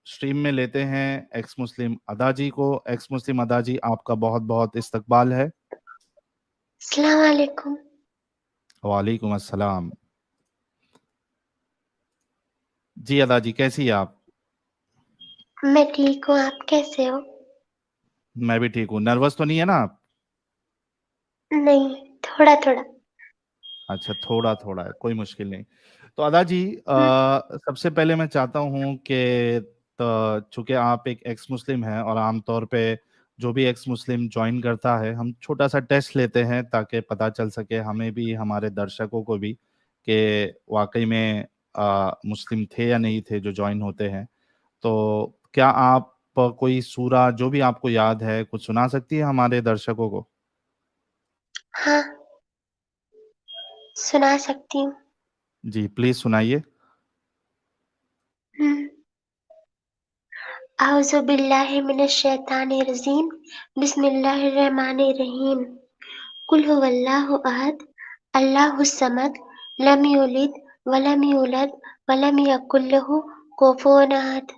Stream में लेते हैं एक्स मुस्लिम अदा जी को। एक्स मुस्लिम अदा जी, आपका बहुत बहुत इस्तकबाल है। अस्सलाम वालेकुम। वालेकुम अस्सलाम। जी अदा जी, कैसी है आप? मैं ठीक हूँ, आप कैसे हो? मैं भी ठीक हूँ। नर्वस तो नहीं है ना आप? नहीं, थोड़ा थोड़ा। अच्छा, थोड़ा थोड़ा है, कोई मुश्किल नहीं। तो अदा जी, हम्म। सबसे पहले मैं चाहता हूँ कि चूंकि आप एक एक्स मुस्लिम हैं और आमतौर पे जो भी एक्स मुस्लिम ज्वाइन करता है, हम छोटा सा टेस्ट लेते हैं ताकि पता चल सके हमें भी, हमारे दर्शकों को भी, कि वाकई में मुस्लिम थे या नहीं थे जो ज्वाइन होते हैं। तो क्या आप कोई सूरा जो भी आपको याद है कुछ सुना सकती है हमारे दर्शकों को? हाँ, सुना सकती हूँ। जी प्लीज सुनाइए। हम्म। आउज़ु बिल्लाहि मिनश शैतानिर रजीम। बिस्मिल्लाहिर रहमानिर रहीम। कुल हुवल्लाहु अहद, अल्लाहुस समद, लम यलिद वलम यूलद वलम यकुल लहू कुफुवन अहद।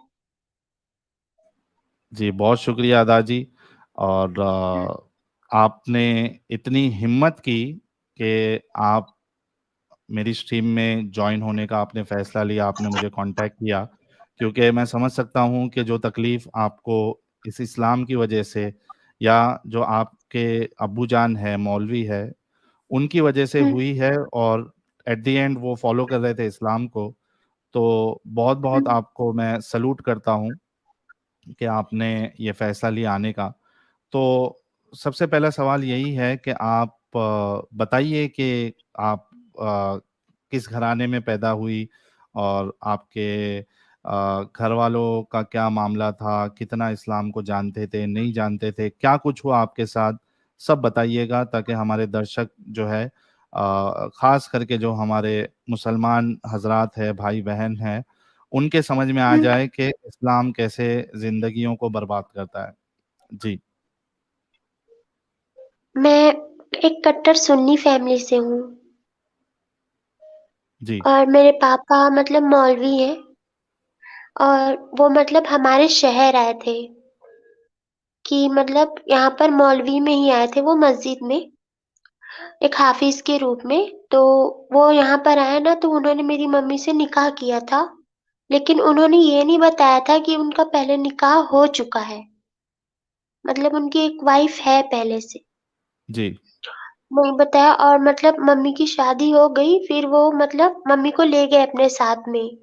जी बहुत शुक्रिया अदा जी। और आपने इतनी हिम्मत की कि आप मेरी स्ट्रीम में ज्वाइन होने का आपने फैसला लिया, आपने मुझे कांटेक्ट किया, क्योंकि मैं समझ सकता हूँ कि जो तकलीफ़ आपको इस इस्लाम की वजह से, या जो आपके अब्बू जान है मौलवी है उनकी वजह से हम्म। हुई है, और एट द एंड वो फॉलो कर रहे थे इस्लाम को। तो बहुत बहुत हम्म। आपको मैं सलूट करता हूँ कि आपने ये फैसला लिया आने का। तो सबसे पहला सवाल यही है कि आप बताइए कि आप किस घराने में पैदा हुई, और आपके घर वालों का क्या मामला था, कितना इस्लाम को जानते थे, नहीं जानते थे, क्या कुछ हुआ आपके साथ, सब बताइएगा ताकि हमारे दर्शक जो है, खास करके जो हमारे मुसलमान हजरात है, भाई बहन हैं, उनके समझ में आ हम्म। जाए कि इस्लाम कैसे जिंदगियों को बर्बाद करता है। जी। मैं एक कट्टर सुन्नी फैमिली से हूँ जी। और मेरे पापा मतलब मौलवी हैं और वो मतलब हमारे शहर आए थे कि मतलब यहाँ पर मौलवी में ही आए थे वो मस्जिद में एक हाफिज के रूप में। तो वो यहाँ पर आए ना तो उन्होंने मेरी मम्मी से निकाह किया था, लेकिन उन्होंने ये नहीं बताया था कि उनका पहले निकाह हो चुका है। मतलब उनकी एक वाइफ है पहले से, जी। नहीं बताया। और मतलब मम्मी की शादी हो गई, फिर वो मतलब मम्मी को ले गए अपने साथ में।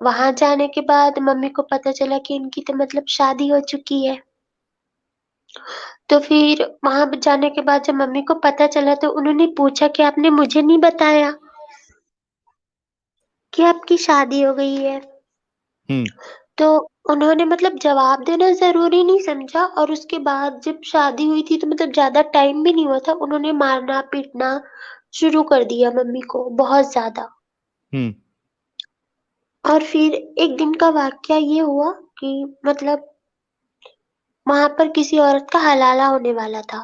वहां जाने के बाद मम्मी को पता चला कि इनकी तो मतलब शादी हो चुकी है। तो फिर वहां जाने के बाद जब मम्मी को पता चला तो उन्होंने पूछा कि आपने मुझे नहीं बताया कि आपकी शादी हो गई है। हम्म। तो उन्होंने मतलब जवाब देना जरूरी नहीं समझा, और उसके बाद जब शादी हुई थी तो मतलब ज्यादा टाइम भी नहीं हुआ था, उन्होंने मारना पीटना शुरू कर दिया मम्मी को बहुत ज्यादा। हम्म। और फिर एक दिन का वाकया ये हुआ कि मतलब वहां पर किसी औरत का हलाला होने वाला था।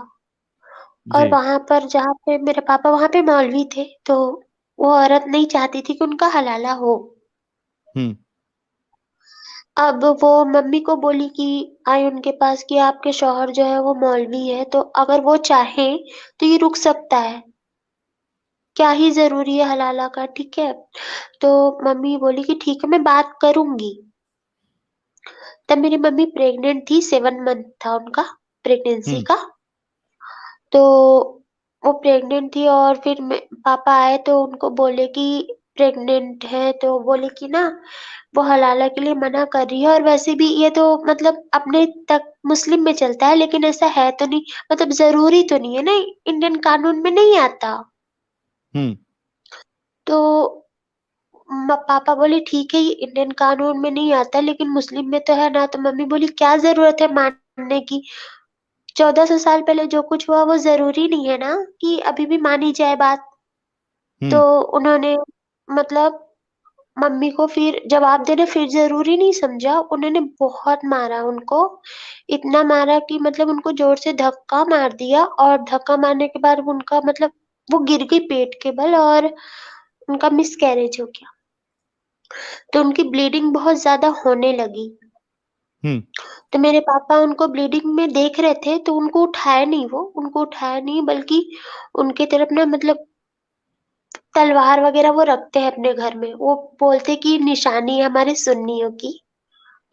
और जी। वहां पर जहाँ पे मेरे पापा वहां पे मौलवी थे, तो वो औरत नहीं चाहती थी कि उनका हलाला हो। हम्म। अब वो मम्मी को बोली कि आई उनके पास कि आपके शौहर जो है वो मौलवी है, तो अगर वो चाहे तो ये रुक सकता है, क्या ही जरूरी है हलाला का, ठीक है। तो मम्मी बोली कि ठीक है मैं बात करूंगी। तब मेरी मम्मी प्रेग्नेंट थी, 7 मंथ था उनका प्रेगनेंसी हम्म। का। तो वो प्रेग्नेंट थी और फिर पापा आए तो उनको बोले कि प्रेग्नेंट है, तो बोले कि ना वो हलाला के लिए मना कर रही है। और वैसे भी ये तो मतलब अपने तक मुस्लिम में चलता है, लेकिन ऐसा है तो नहीं, मतलब जरूरी तो नहीं है ना, इंडियन कानून में नहीं आता। हम्म। तो पापा बोले ठीक है ये इंडियन कानून में नहीं आता लेकिन मुस्लिम में तो है ना। तो मम्मी बोली क्या जरूरत है मानने की, 1400 साल पहले जो कुछ हुआ वो जरूरी नहीं है ना कि अभी भी मानी जाए बात। तो हम्म। उन्होंने मतलब मम्मी को फिर जवाब देना फिर जरूरी नहीं समझा, उन्होंने बहुत मारा उनको। इतना मारा कि मतलब उनको जोर से धक्का मार दिया, और धक्का मारने के बाद उनका मतलब वो गिर गई पेट के बल और उनका मिस कैरेज हो गया। तो उनकी ब्लीडिंग बहुत ज्यादा होने लगी। हुँ, तो मेरे पापा उनको ब्लीडिंग में देख रहे थे, तो उनको उठाया नहीं बल्कि उनकी तरफ ना मतलब तलवार वगैरह वो रखते हैं अपने घर में। वो बोलते हैं कि निशानी है हमारे सुन्नियों की।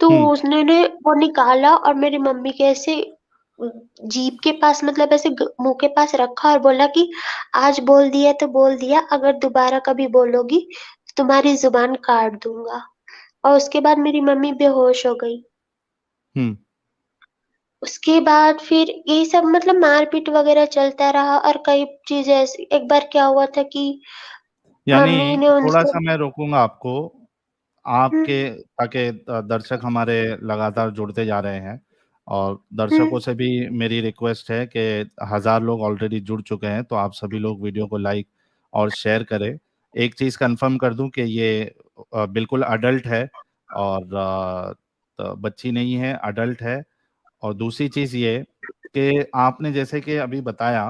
तो हुँ, उसने वो निकाला और मेरी मम्मी के ऐसे जीभ के पास मतलब ऐसे मुंह के पास रखा और बोला कि आज बोल दिया तो बोल दिया, अगर दोबारा कभी बोलोगी तो तुम्हारी जुबान काट दूंगा। और उसके बाद मेरी मम्मी बेहोश हो गई। हुँ। उसके बाद फिर यही सब मतलब मारपीट वगैरह चलता रहा और कई चीजें ऐसी। एक बार क्या हुआ था कि मम्मी यानी ने उनसे थोड़ा-सा मैं रोकूँगा आपको, हम्म, आपके ताकि दर्शक हमारे लगातार जुड़ते जा रहे हैं, और हम्म, दर्शकों से भी मेरी रिक्वेस्ट है कि 1000 लोग ऑलरेडी जुड़ चुके हैं, तो आप सभी लोग वीडियो को लाइक और शेयर करें। एक चीज़ कंफर्म कर दूं कि ये बिल्कुल अडल्ट है, और तो बच्ची नहीं है, अडल्ट है। और दूसरी चीज़ ये कि आपने जैसे कि अभी बताया,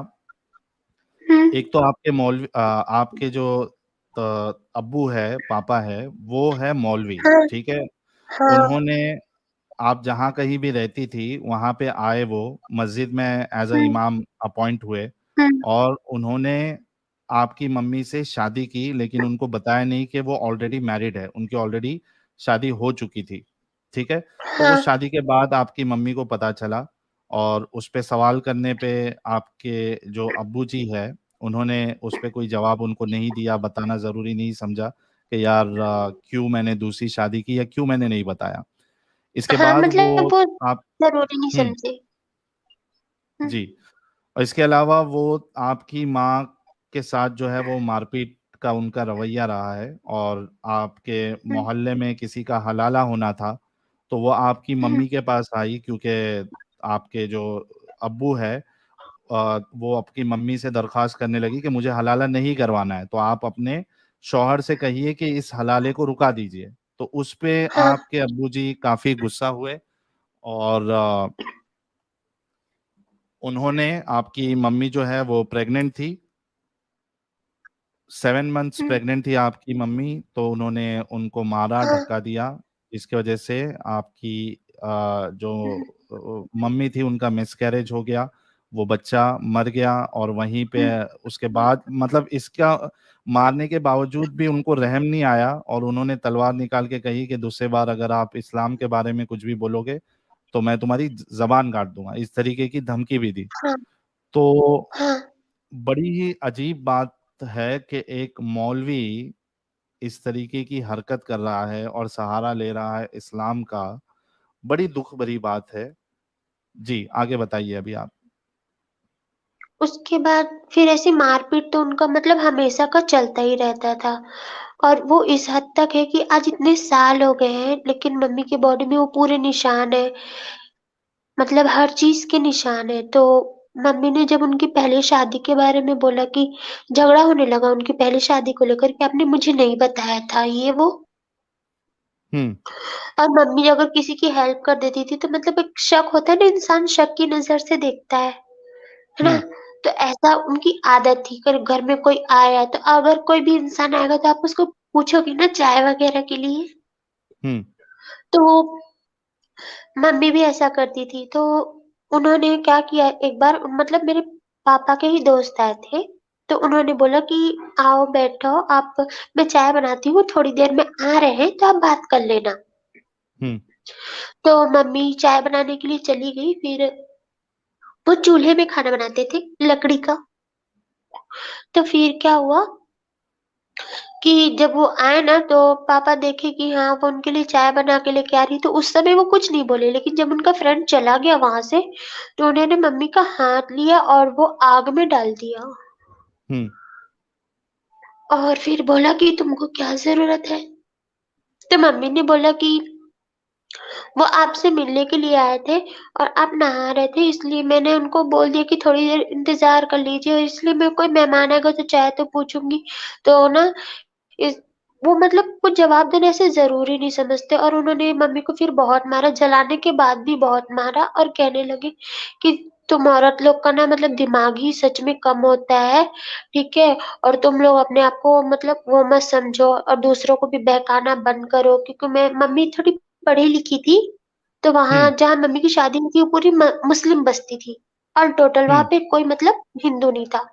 हम्म, एक तो आपके आपके जो अब्बू है, पापा है, वो है मौलवी, हाँ, ठीक है? हाँ, उन्होंने, आप जहाँ कहीं भी रहती थी, वहाँ पे आए वो, मस्जिद में एज़ अ हम्म, इमाम अपॉइंट हुए, हम्म, और उन्होंने आपकी मम्मी से शादी की, लेकिन उनको बताया नहीं कि वो ऑलरेडी मैरिड है, उनकी ऑलरेडी शादी हो चुकी थी, ठीक है? तो उस हाँ, शादी के बाद आपकी मम्मी को पता चला, और उस पे सवाल करने पे आपके जो अब्बूजी हैं, उन्होंने उस पे कोई जवाब उनको नहीं दिया, बताना ज़रूरी नहीं समझा कि यार क्यों मैंने दूसरी शादी की या क्यों मैंने नहीं बताया। इसके हाँ, बाद वो मतलब वो आप जरूरी नहीं हुँ, समझे। हम्म, जी। और इसके अलावा वो आपकी माँ के साथ जो है वो मारपीट का उनका रवैया रहा है, और आपके हम्म, मोहल्ले में किसी का हलाला होना था, तो वो आपकी हम्म, मम्मी के पास आई, क्योंकि आपके जो अब्बू है, वो आपकी मम्मी से दरख्वास्त करने लगी कि मुझे हलाला नहीं करवाना है, तो आप अपने शौहर से कहिए कि इस हलाले को रुका दीजिए। तो उस पे हाँ, आपके अब्बूजी काफ़ी गुस्सा हुए, और उन्होंने, आपकी मम्मी जो है वो प्रेग्नेंट थी, 7 मंथ्स हम्म, प्रेग्नेंट थी आपकी मम्मी, तो उन्होंने उनको मारा, हाँ, धक्का दिया, जिसकी वजह से आपकी जो हम्म, मम्मी थी उनका मिसकैरेज हो गया, वो बच्चा मर गया, और वहीं पे हम्म, उसके बाद मतलब इसका मारने के बावजूद भी उनको रहम नहीं आया, और उन्होंने तलवार निकाल के कही कि दूसरी बार अगर आप इस्लाम के बारे में कुछ भी बोलोगे, तो मैं तुम्हारी ज़बान काट दूँगा। इस तरीके की धमकी भी दी। हाँ, तो हाँ, बड़ी ही अजीब बात है कि एक मौलवी इस तरीके की हरकत कर रहा है और सहारा ले रहा है इस्लाम का, बड़ी दुःख भरी बात है। जी, आगे बताइए अभी आप। उसके बाद फिर ऐसी मारपीट तो उनका मतलब हमेशा का चलता ही रहता था। और वो इस हद तक है कि आज इतने साल हो गए हैं लेकिन मम्मी की बॉडी में वो पूरे निशान है। मतलब हर चीज के निशान है। तो मम्मी ने जब उनकी पहली शादी के बारे में बोला कि झगड़ा होने लगा उनकी पहली शादी को लेकर कि आपने मुझे नहीं बताया था ये वो। हुँ, और मम्मी अगर किसी की हेल्प कर देती थी तो मतलब एक शक होता है ना, इंसान शक की नजर से देखता है ना? हुँ, तो ऐसा उनकी आदत थी, अगर घर में कोई आया तो अगर कोई भी इंसान आएगा तो आप उसको पूछोगे ना चाय वगैरह के लिए। हुँ, तो मम्मी भी ऐसा करती थी। तो उन्होंने क्या किया एक बार मतलब मेरे पापा के ही दोस्त आए थे। तो उन्होंने बोला कि आओ बैठो आप, मैं चाय बनाती हूँ, थोड़ी देर में आ रहे हैं तो आप बात कर लेना। हुँ, तो मम्मी चाय बनाने के लिए चली गई। फिर वो चूल्हे में खाना बनाते थे लकड़ी का। तो फिर क्या हुआ कि जब वो आए ना तो पापा देखे कि हाँ, वो उनके लिए चाय बना के लेके आ रही, तो उस समय वो कुछ नहीं बोले। लेकिन जब उनका फ्रेंड चला गया वहाँ से, तो उन्होंने मम्मी का हाथ लिया और वो आग में डाल दिया। हुँ, और फिर बोला कि तुमको क्या ज़रूरत है? तो मम्मी ने बोला कि वो आपसे मिलने के लिए आए थे और आप नहा रहे थे, इसलिए मैंने उनको बोल दिया कि थोड़ी देर इंतज़ार कर लीजिए, और इसलिए मैं कोई मेहमान आएगा तो चाय तो पूछूँगी। तो ना इस वो मतलब कुछ जवाब देना ऐसे ज़रूरी नहीं समझते। और उन्होंने मम्मी को फिर बहुत मारा, जलाने के बाद भी बहुत मारा और कहने लगे कि तुम औरत लोग का ना मतलब दिमाग ही सच में कम होता है, ठीक है? और तुम लोग अपने आप को मतलब वो मत समझो और दूसरों को भी बहकाना बंद करो, क्योंकि मैं मम्मी थोड़ी पढ़ी-लिखी थी। तो वहाँ हम्म। जहाँ मम्मी की शादी हुई थी वो पूरी मुस्लिम बस्ती थी, और टोटल वहाँ हम्म। पे कोई मतलब हिंदू नहीं था।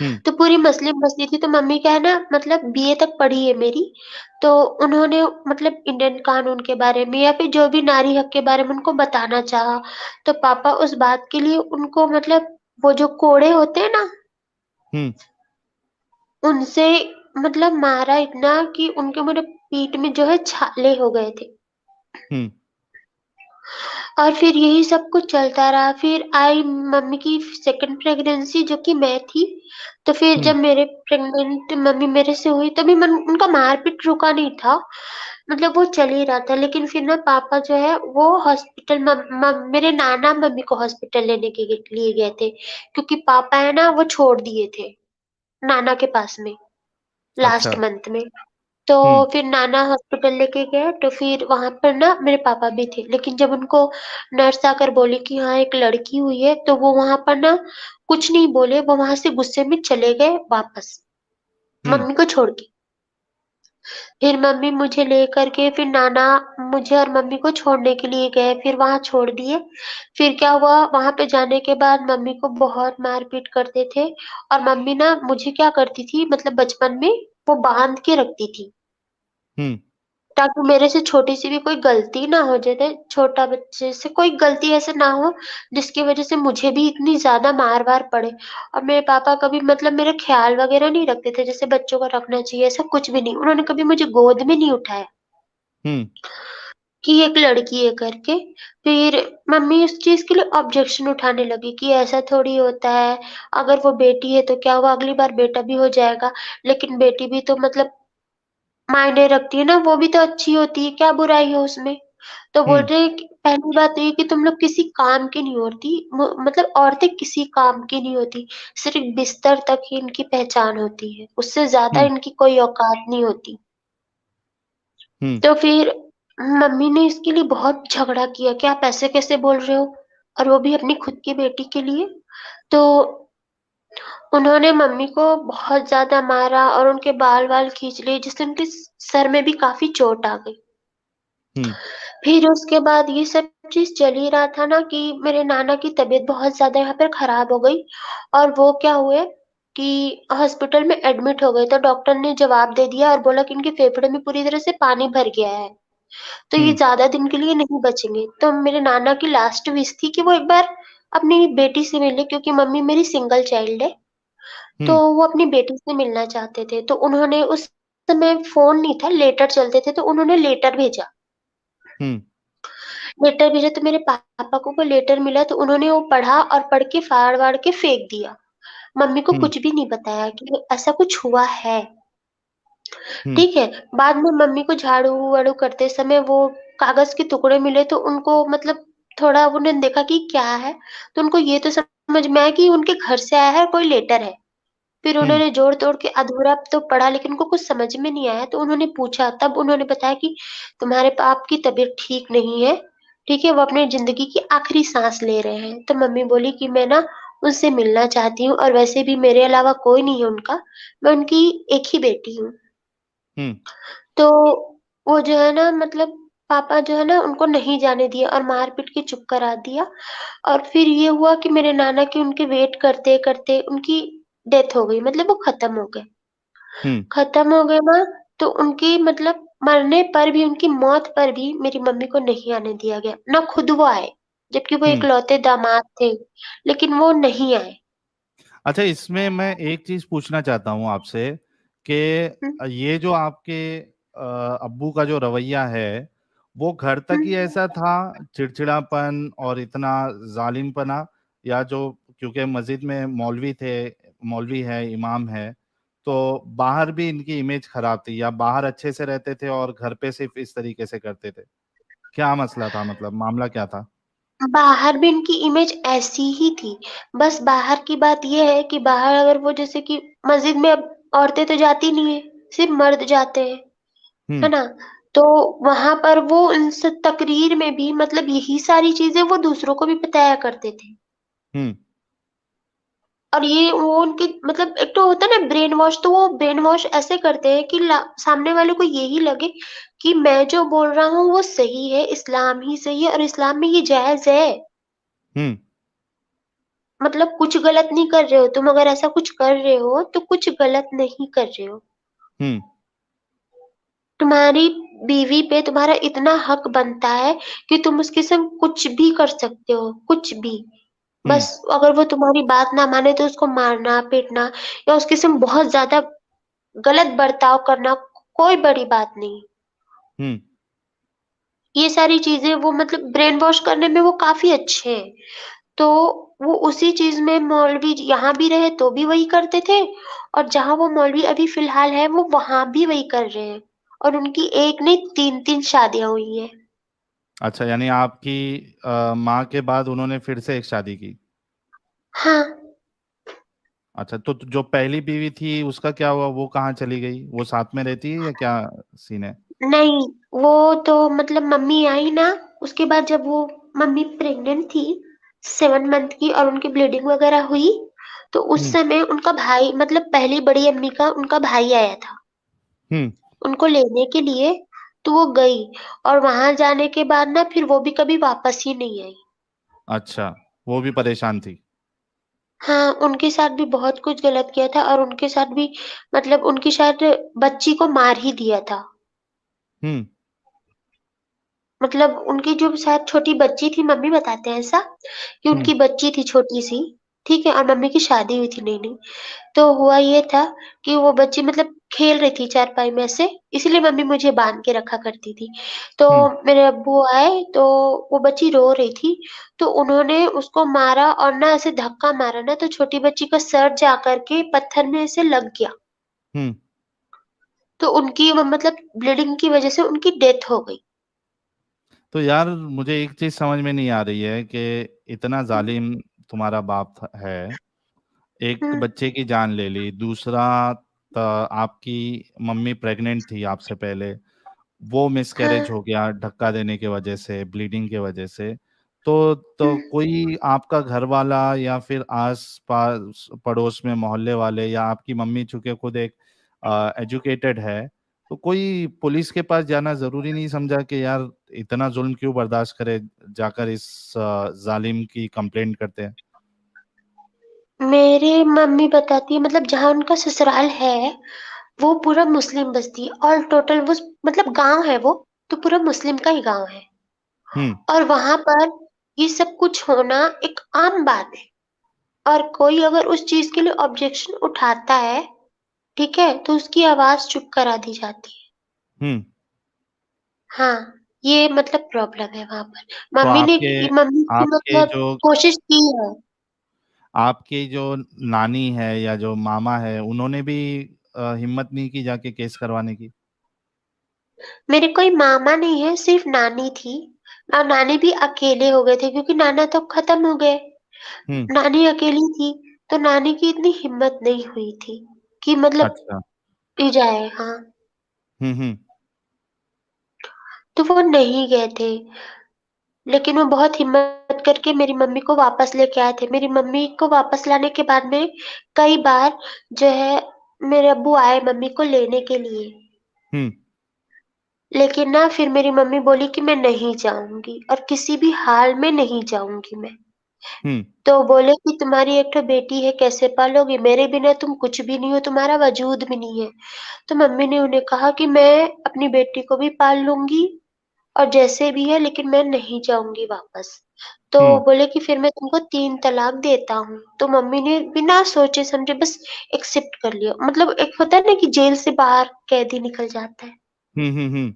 हम्म। तो पूरी मुस्लिम बस्ती थी, तो मम्मी क्या है ना मतलब बीए तक पढ़ी है मेरी। तो उन्होंने मतलब इंडियन कानून के बारे में या फिर जो भी नारी हक के बारे में उनको बताना चाहा। तो पापा उस बात के लिए उनको मतलब वो जो कोड़े होते हैं ना, हम्म। उनसे मतलब मारा इतना कि उनके मेरे पीठ में जो है छाले हो गए थे। हम्म। और फिर यही सब कुछ चलता रहा। फिर आई मम्मी की सेकंड प्रेगनेंसी, जो कि मैं थी। तो फिर हम्म। जब मेरे प्रेग्नेंट मम्मी मेरे से हुई, तभी मन उनका मारपीट रुका नहीं था, मतलब वो चल ही रहा था। लेकिन फिर ना पापा जो है वो हॉस्पिटल, मेरे नाना मम्मी को हॉस्पिटल लेने के लिए गए थे, क्योंकि पापा है ना वो छोड़ दिए थे नाना के पास में अच्छा। लास्ट मंथ में। तो हम्म। फिर नाना हॉस्पिटल लेके गए, तो फिर वहां पर ना मेरे पापा भी थे, लेकिन जब उनको नर्स आकर बोली कि हाँ एक लड़की हुई है, तो वो वहां पर ना कुछ नहीं बोले, वो वहां से गुस्से में चले गए वापस, हम्म। मम्मी को छोड़ के। फिर मम्मी मुझे लेकर के, फिर नाना मुझे और मम्मी को छोड़ने के लिए गए, फिर वहां छोड़ दिए। फिर क्या हुआ, वहां पे जाने के बाद मम्मी को बहुत मारपीट करते थे। और मम्मी ना मुझे क्या करती थी मतलब बचपन में, वो बांध के रखती थी, हम्म। ताकि मेरे से छोटी सी भी कोई गलती ना हो, जैसे छोटा बच्चे से कोई गलती ऐसे ना हो जिसकी वजह से मुझे भी इतनी ज्यादा मार वार पड़े। और मेरे पापा कभी मतलब मेरा ख्याल वगैरह नहीं रखते थे, जैसे बच्चों को रखना चाहिए, ऐसा कुछ भी नहीं, उन्होंने कभी मुझे गोद में नहीं उठाया हम्म। कि एक लड़की है करके। फिर मम्मी उस चीज के लिए ऑब्जेक्शन उठाने लगी कि ऐसा थोड़ी होता है, अगर वो बेटी है तो क्या हुआ, अगली बार बेटा भी हो जाएगा, लेकिन बेटी भी तो मतलब मायने रखती है ना, वो भी तो अच्छी होती है, क्या बुराई है उसमें। तो बोल हम्म। रहे हैं कि पहली बात तो ये कि तुम लोग किसी काम की नहीं होती, मतलब औरतें किसी काम की नहीं होती, सिर्फ बिस्तर तक ही इनकी पहचान होती है, उससे ज्यादा हम्म। इनकी कोई औकात नहीं होती। हम्म। तो फिर मम्मी ने इसके लिए बहुत झगड़ा किया कि आप ऐसे कैसे बोल रहे हो, और वो भी अपनी खुद की बेटी के लिए। तो उन्होंने मम्मी को बहुत ज्यादा मारा और उनके बाल वाल खींच लिए, जिससे उनके सर में भी काफी चोट आ गई। हम्म। फिर उसके बाद ये सब चीज चल ही रहा था ना कि मेरे नाना की तबीयत बहुत ज्यादा यहाँ पर खराब हो गई, और वो क्या हुए कि हॉस्पिटल में एडमिट हो गए। तो डॉक्टर ने जवाब दे दिया और बोला कि इनके फेफड़े में पूरी तरह से पानी भर गया है, तो ये हम्म। ज्यादा दिन के लिए नहीं बचेंगे। तो मेरे नाना की लास्ट विश थी कि वो एक बार अपनी बेटी से मिले, क्योंकि मम्मी मेरी सिंगल चाइल्ड है। तो हम्म। वो अपनी बेटी से मिलना चाहते थे, तो उन्होंने उस समय फोन नहीं था, लेटर चलते थे, तो उन्होंने लेटर भेजा। हम्म। लेटर भेजा तो मेरे पापा को वो लेटर मिला, तो उन्होंने वो पढ़ा और पढ़ के फाड़ वाड़ के फेंक दिया। मम्मी को हम्म। कुछ भी नहीं बताया कि ऐसा कुछ हुआ है। हम्म। ठीक है। बाद में मम्मी को झाड़ू वाड़ू करते समय वो कागज के टुकड़े मिले, तो उनको मतलब थोड़ा उन्होंने देखा कि क्या है, तो उनको ये तो समझ में आया कि उनके घर से आया है, कोई लेटर है। फिर हम्म। उन्होंने जोड़ तोड़ के अधूरा तो पढ़ा, लेकिन उनको कुछ समझ में नहीं आया, तो उन्होंने पूछा, तब उन्होंने बताया कि तुम्हारे बाप की तबीयत ठीक नहीं है, ठीक है, वो अपनी जिंदगी की आखिरी सांस ले रहे हैं। तो मम्मी बोली कि मैं ना उनसे मिलना चाहती हूँ, और वैसे भी मेरे अलावा कोई नहीं है उनका, मैं उनकी एक ही बेटी हूँ। हम्म। तो वो जो है ना मतलब पापा जो है ना उनको नहीं जाने दिया और मार पीट के चुप करा दिया। और फिर ये हुआ कि मेरे नाना की उनके वेट करते करते उनकी डेथ हो गई, मतलब वो खत्म हो गए। हम्म। खत्म हो गए ना, तो उनकी मतलब मरने पर भी, उनकी मौत पर भी मेरी मम्मी को नहीं आने दिया गया, ना खुद वो आए, जबकि वो हम्म। इकलौते दामाद थे, लेकिन वो नहीं आए। अच्छा, इसमें मैं एक चीज पूछना चाहता हूँ आपसे कि हम्म, ये जो आपके अब्बू का जो रवैया है, वो घर तक ही हम्म। ऐसा था, चिड़चिड़ापन और इतना जालिमपना, या जो क्योंकि मस्जिद में मौलवी थे, मौलवी है, इमाम है, तो बाहर भी इनकी इमेज खराब थी, या बाहर अच्छे से रहते थे और घर पे सिर्फ इस तरीके से करते थे? क्या मसला था, मतलब मामला क्या था? बाहर भी इनकी इमेज ऐसी ही थी। बस बाहर की बात यह है कि बाहर अगर वो जैसे कि मस्जिद में अब औरतें तो जाती नहीं है, सिर्फ मर्द जाते हैं, है हम्म। ना। तो वहां पर वो इनसे तकरीर में भी मतलब यही सारी चीजें वो दूसरों को भी बताया करते थे। हम्म। और ये वो उनके मतलब एक तो होता है ना ब्रेन वॉश, तो वो ब्रेन वॉश ऐसे करते हैं कि सामने वाले को यही लगे कि मैं जो बोल रहा हूँ वो सही है, इस्लाम ही सही है और इस्लाम में ये जायज है। हम्म। मतलब कुछ गलत नहीं कर रहे हो तुम, अगर ऐसा कुछ कर रहे हो तो कुछ गलत नहीं कर रहे हो। हम्म। तुम्हारी बीवी पे तुम्हारा इतना हक बनता है कि तुम उसके संग कुछ भी कर सकते हो, कुछ भी। हम्म। बस अगर वो तुम्हारी बात ना माने तो उसको मारना पीटना या उसके संग बहुत ज्यादा गलत बर्ताव करना कोई बड़ी बात नहीं। हम्म। ये सारी चीजें वो मतलब ब्रेन वॉश करने में वो काफी अच्छे हैं। तो वो उसी चीज में मौलवी यहाँ भी रहे तो भी वही करते थे, और जहाँ वो मौलवी अभी फिलहाल है वो वहां भी वही कर रहे हैं। और उनकी एक नहीं तीन तीन शादियां हुई हैं। अच्छा, यानी आपकी माँ के बाद उन्होंने फिर से एक शादी की? हाँ। अच्छा, तो जो पहली बीवी थी उसका क्या हुआ? वो कहाँ चली गई? वो साथ में रहती है या क्या सीन है? नहीं, वो तो मतलब मम्मी आई ना, उसके बाद जब वो मम्मी प्रेग्नेंट थी 7 मंथ की और उनकी ब्लीडिंग वगैरह हुई, तो उस हम्म। समय उनका भाई मतलब पहली बड़ी अम्मी का उनका भाई आया था हम्म। उनको लेने के लिए। तो वो गई, और वहां जाने के बाद ना फिर वो भी कभी वापस ही नहीं आई। अच्छा, वो भी परेशान थी? हाँ, उनके साथ भी बहुत कुछ गलत किया था, और उनके साथ भी मतलब उनकी शायद बच्ची को मार ही दिया था। हम्म। मतलब उनकी जो शायद छोटी बच्ची थी, मम्मी बताते हैं ऐसा कि हम्म। उनकी बच्ची थी छोटी सी, ठीक है, और मम्मी की शादी हुई थी नई नई। तो हुआ ये था कि वो बच्ची मतलब खेल रही थी चारपाई में से, इसलिए मम्मी मुझे बांध के रखा करती थी। तो हम्म। मेरे अब्बू आए तो वो बच्ची रो रही थी, तो उन्होंने उसको मारा और ना ऐसे धक्का मारा ना, तो छोटी बच्ची का सर जा करके पत्थर में ऐसे लग गया। हम्म। तो उनकी वो मतलब ब्लीडिंग की वजह से उनकी डेथ हो गई। तो यार, मुझे एक चीज समझ में नहीं आ रही है कि इतना जालिम तुम्हारा बाप है। एक हम्म। बच्चे की जान ले ली, दूसरा आपकी मम्मी प्रेग्नेंट थी आपसे पहले, वो मिसकैरेज हाँ। हो गया धक्का देने की वजह से, ब्लीडिंग की वजह से। तो हम्म। कोई आपका घर वाला या फिर आस पास पड़ोस में मोहल्ले वाले, या आपकी मम्मी चूंकि खुद एक एजुकेटेड है, तो कोई पुलिस के पास जाना जरूरी नहीं समझा कि यार इतना जुल्म क्यों बर्दाश्त करे, जाकर इस जालिम की कंप्लेंट करते हैं? मेरे मम्मी बताती है मतलब जहाँ उनका ससुराल है वो पूरा मुस्लिम बस्ती है, और टोटल वो मतलब गांव है वो, तो पूरा मुस्लिम का ही गांव है। हम्म। और वहां पर ये सब कुछ होना एक आम बात है, और कोई अगर उस चीज के लिए ऑब्जेक्शन उठाता है, ठीक है, तो उसकी आवाज चुप करा दी जाती है। हम्म। हाँ, ये मतलब प्रॉब्लम है वहां पर। तो आपके मम्मी की आपके मतलब जो कोशिश की है। आपकी जो नानी है या जो मामा है, उन्होंने भी हिम्मत नहीं की जाके केस करवाने की? मेरे कोई मामा नहीं है, सिर्फ नानी थी। और नानी भी अकेले हो गए थे क्योंकि नाना तो खत्म हो गए। हम्म। नानी अकेली थी, तो नानी की इतनी हिम्मत नहीं हुई थी कि मतलब अच्छा। पी जाए। हाँ, हम्म। हम्म। तो वो नहीं गए थे, लेकिन वो बहुत हिम्मत करके मेरी मम्मी को वापस लेके आए थे। मेरी मम्मी को वापस लाने के बाद में कई बार जो है मेरे अब्बू आए मम्मी को लेने के लिए, हम्म। लेकिन ना फिर मेरी मम्मी बोली कि मैं नहीं जाऊंगी और किसी भी हाल में नहीं जाऊंगी मैं। हम्म। तो बोले कि तुम्हारी एक तो बेटी है, कैसे पालोगी, मेरे बिना तुम कुछ भी नहीं हो, तुम्हारा वजूद भी नहीं है। तो मम्मी ने उन्हें कहा कि मैं अपनी बेटी को भी पाल लूंगी और जैसे भी है, लेकिन मैं नहीं जाऊंगी वापस। तो हम्म। बोले कि फिर मैं तुमको 3 तलाक देता हूँ। तो मम्मी ने बिना सोचे समझे बस एक्सेप्ट कर लिया। मतलब एक होता है ना कि जेल से बाहर कैदी निकल जाता है, हम्म। हम्म।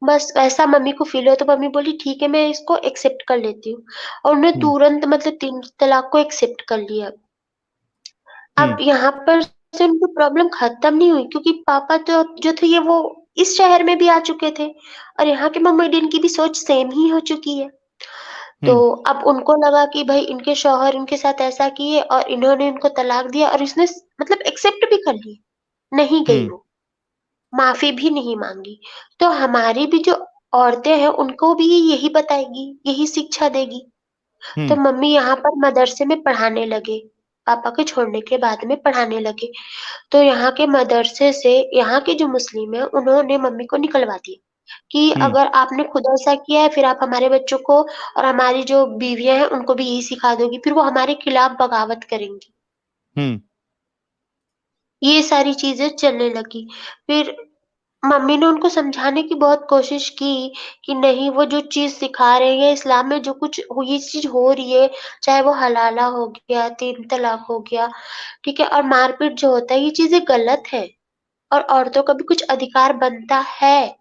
बस वैसा मम्मी को फील हो। तो मम्मी बोली ठीक है मैं इसको एक्सेप्ट कर लेती हूँ, और उन्हें हम्म। तुरंत मतलब 3 तलाक को एक्सेप्ट कर लिया। अब हम्म। यहाँ पर से उनकी प्रॉब्लम खत्म नहीं हुई, क्योंकि पापा तो जो थे ये वो इस शहर में भी आ चुके थे, और यहाँ के मम्मी डैडी की भी सोच सेम ही हो चुकी है। तो हम्म। अब उनको लगा कि भाई इनके शौहर इनके साथ ऐसा किए और इन्होंने इनको तलाक दिया, और इसने मतलब एक्सेप्ट भी कर ली, नहीं गई हम्म। वो, माफी भी नहीं मांगी। तो हमारी भी जो औरतें हैं उनको भी यही बताएगी, यही शिक्षा देगी। तो हम्म। मम्मी यहाँ पर मदरसे में पढ़ाने लगे। पापा के छोड़ने के बाद में पढ़ाने लगे। तो यहाँ के मदरसे से यहाँ के जो मुस्लिम है उन्होंने मम्मी को निकलवा दिया कि हम्म। अगर आपने खुद ऐसा किया है फिर आप हमारे बच्चों को और हमारी जो बीवियां हैं उनको भी यही सिखा दोगी, फिर वो हमारे खिलाफ बगावत करेंगी। हम्म। ये सारी चीजें चलने लगी। फिर मम्मी ने उनको समझाने की बहुत कोशिश की कि नहीं, वो जो चीज सिखा रहे हैं इस्लाम में, जो कुछ ये चीज हो रही है, चाहे वो हलाला हो गया, तीन तलाक हो गया, ठीक है, और मारपीट जो होता है, ये चीजें गलत है और औरतों का भी कुछ अधिकार बनता है।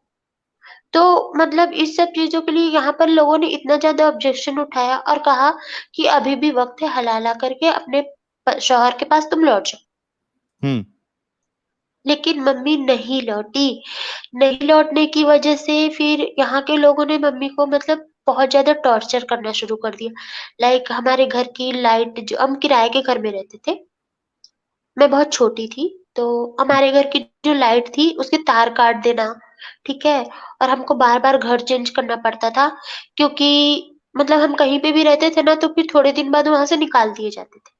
तो मतलब इस सब चीजों के लिए यहाँ पर लोगों ने इतना ज्यादा ऑब्जेक्शन उठाया और कहा कि अभी भी वक्त है, हलाला करके अपने शौहर के पास तुम लौट जाओ। हम्म। लेकिन मम्मी नहीं लौटी। नहीं लौटने की वजह से फिर यहाँ के लोगों ने मम्मी को मतलब बहुत ज्यादा टॉर्चर करना शुरू कर दिया। लाइक हमारे घर की लाइट, जो हम किराए के घर में रहते थे, मैं बहुत छोटी थी, तो हमारे घर की जो लाइट थी उसके तार काट देना, ठीक है, और हमको बार बार घर चेंज करना पड़ता था, क्योंकि मतलब हम कहीं पे भी रहते थे ना तो फिर थोड़े दिन बाद वहां से निकाल दिए जाते थे।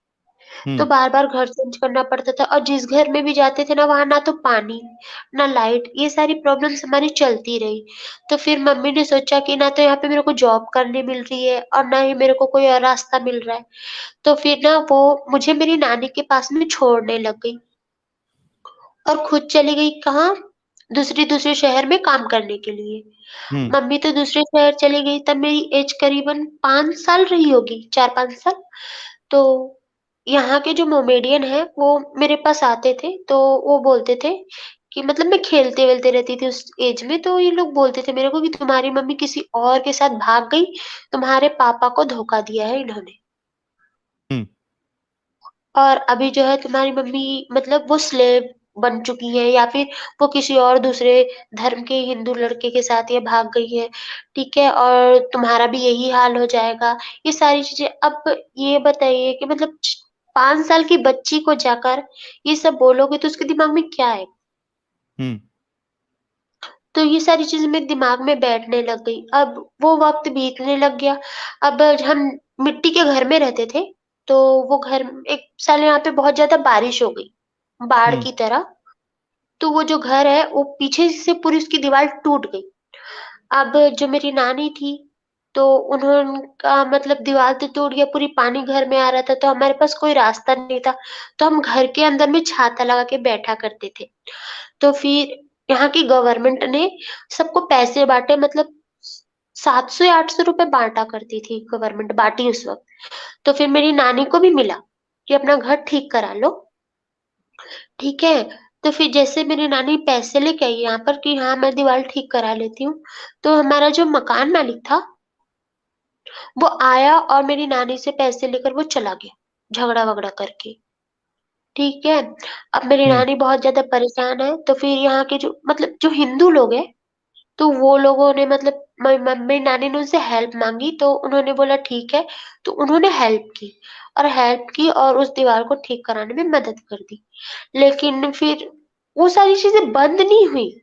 तो हम्म। बार-बार घर चेंज करना पड़ता था और जिस घर में भी जाते थे ना, वहाँ ना तो पानी, ना लाइट, ये सारी प्रॉब्लम्स हमारी चलती रही। तो फिर मम्मी ने सोचा कि ना तो यहाँ पे मेरे को जॉब करने मिल रही है और ना ही मेरे को कोई और रास्ता मिल रहा है। तो फिर ना वो मुझे मेरी नानी के पास में छोड़ने लग गई और खुद चली गई कहाँ? दूसरे शहर में काम करने के लिए। हम्म। मम्मी तो दूसरे शहर चली गई, तब मेरी एज करीबन 5 साल रही होगी, 4-5 साल। तो यहाँ के जो मोमेडियन हैं, वो मेरे पास आते थे, तो वो बोलते थे कि मतलब मैं खेलते-वेलते रहती थी उस एज में, तो ये लोग बोलते थे मेरे को कि तुम्हारी मम्मी किसी और के साथ भाग गई, तुम्हारे पापा को धोखा दिया है इन्होंने। हम्म। और अभी जो है तुम्हारी मम्मी मतलब वो स्लेव बन चुकी है, या फिर वो किसी और दूसरे धर्म के हिंदू लड़के के साथ ये भाग गई है, ठीक है, और तुम्हारा भी यही हाल हो जाएगा। ये सारी चीजें, अब ये बताइए कि मतलब 5 साल की बच्ची को जाकर ये सब बोलोगे तो उसके दिमाग में क्या है? हम्म। तो ये सारी चीजें मेरे दिमाग में बैठने लग गई। अब वो वक्त बीतने लग गया। अब हम मिट्टी के घर में रहते थे, तो वो घर, एक साल यहाँ पे बहुत ज्यादा बारिश हो गई, बाढ़ हम्म। की तरह। तो वो जो घर है वो पीछे से पूरी उसकी दीवार टूट गई। अब जो मेरी नानी थी, तो उन्होंने मतलब दीवार तो टूट गया, पूरी पानी घर में आ रहा था, तो हमारे पास कोई रास्ता नहीं था, तो हम घर के अंदर में छाता लगा के बैठा करते थे। तो फिर यहाँ की गवर्नमेंट ने सबको पैसे बांटे, मतलब 700 या 800 रुपए बांटा करती थी गवर्नमेंट, बांटी उस वक्त। तो फिर मेरी नानी को भी मिला कि अपना घर ठीक करा लो, ठीक है। तो फिर जैसे मेरी नानी पैसे लेके आई यहाँ पर कि हाँ मैं दीवार ठीक करा लेती हूँ, तो हमारा जो मकान मालिक था वो आया और मेरी नानी से पैसे लेकर वो चला गया, झगड़ा वगड़ा करके, ठीक है। अब मेरी हम्म। नानी बहुत ज्यादा परेशान है, तो फिर यहाँ के जो मतलब जो हिंदू लोग हैं, तो वो लोगों ने मतलब मेरी नानी ने उनसे हेल्प मांगी, तो उन्होंने बोला ठीक है। तो उन्होंने हेल्प की और उस दीवार को ठीक कराने में मदद कर दी। लेकिन फिर वो सारी चीजें बंद नहीं हुई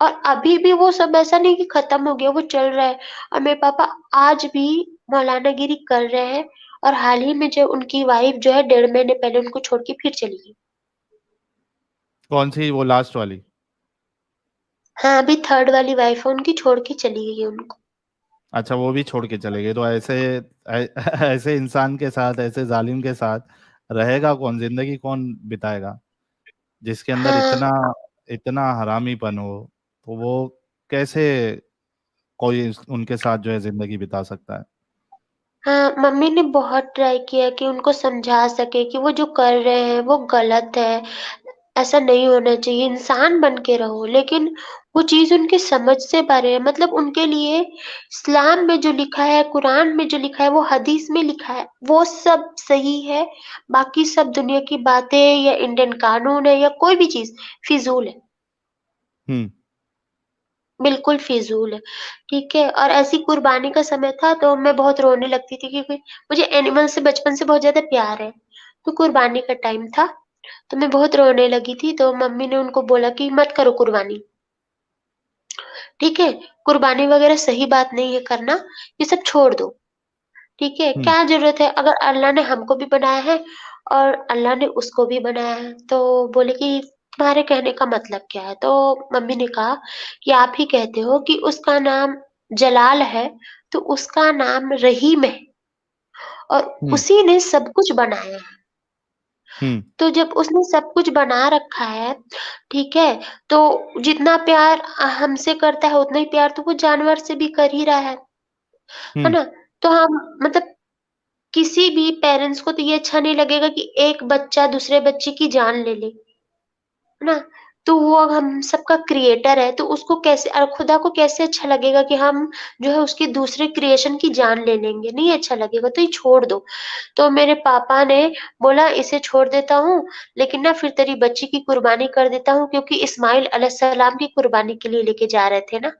और अभी भी वो सब ऐसा नहीं कि खत्म हो गया, वो चल रहा है। और मेरे पापा आज भी मौलाना गिरी कर रहे हैं। और हाल ही में जो उनकी वाइफ जो है 1.5 महीने पहले उनको छोड़ के फिर चली गई। कौन सी, वो लास्ट वाली? हाँ, अभी थर्ड वाली वाइफ है उनकी, छोड़ के चली गई है उनको। अच्छा, वो भी छोड़ के चले गए? तो ऐसे इंसान के साथ, ऐसे जालिम के साथ रहेगा कौन, जिंदगी कौन बिताएगा? जिसके अंदर हाँ, इतना इतना हरामीपन हो, तो वो कैसे कोई उनके साथ जो है जिंदगी बिता सकता है? हाँ, मम्मी ने बहुत ट्राई किया कि उनको समझा सके कि वो जो कर रहे हैं वो गलत है, ऐसा नहीं होना चाहिए, इंसान बन के रहो। लेकिन वो चीज़ उनकी समझ से परे है, मतलब उनके लिए इस्लाम में जो लिखा है, कुरान में जो लिखा है, वो हदीस में लिखा है, वो सब सही है। बाकी सब दुनिया की बातें या इंडियन कानून है या कोई भी चीज़ फिजूल है, हम्म। बिल्कुल फिजूल है, ठीक है। और ऐसी कुर्बानी का समय था तो मैं बहुत रोने लगती थी, क्योंकि मुझे एनिमल से बचपन से बहुत ज्यादा प्यार है। तो कुर्बानी का टाइम था, तो मैं बहुत रोने लगी थी, तो मम्मी ने उनको बोला कि मत करो कुर्बानी, ठीक है, कुर्बानी वगैरह सही बात नहीं है करना, ये सब छोड़ दो। ठीक है, हम्म। क्या ज़रूरत है? अगर अल्लाह ने हमको भी बनाया है और अल्लाह ने उसको भी बनाया है, तो बोले कि तुम्हारे कहने का मतलब क्या है? तो मम्मी ने कहा कि आप ही कहते हो कि उसका नाम जलाल है, तो उसका नाम रहीम है और हम्म। उसी ने सब कुछ बनाया है। हम्म। तो जब उसने सब कुछ बना रखा है, ठीक है? तो जितना प्यार हमसे करता है, उतना ही प्यार तो वो जानवर से भी कर ही रहा है हम्म। ना? तो हम मतलब किसी भी पेरेंट्स को तो ये अच्छा नहीं लगेगा कि एक बच्चा दूसरे बच्चे की जान ले ले, है ना? तो वो अब हम सबका क्रिएटर है, तो उसको कैसे खुदा को कैसे अच्छा लगेगा कि हम जो है उसकी दूसरे क्रिएशन की जान ले लेंगे, नहीं अच्छा लगेगा, तो ये छोड़ दो। तो मेरे पापा ने बोला इसे छोड़ देता हूँ, लेकिन ना फिर तेरी बच्ची की कुर्बानी कर देता हूँ क्योंकि इस्माइल अलैहिस्सलाम की कुर्बानी के लिए लेके जा रहे थे ना,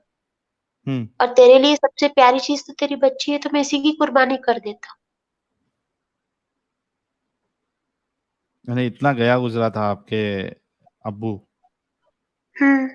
हम्म। और तेरे लिए सबसे प्यारी चीज़ तो तेरी बच्ची है, तो मैं इसी की कुर्बानी कर देता हूँ। यानी इतना गया गुजरा था आपके अब्बू। हुँ।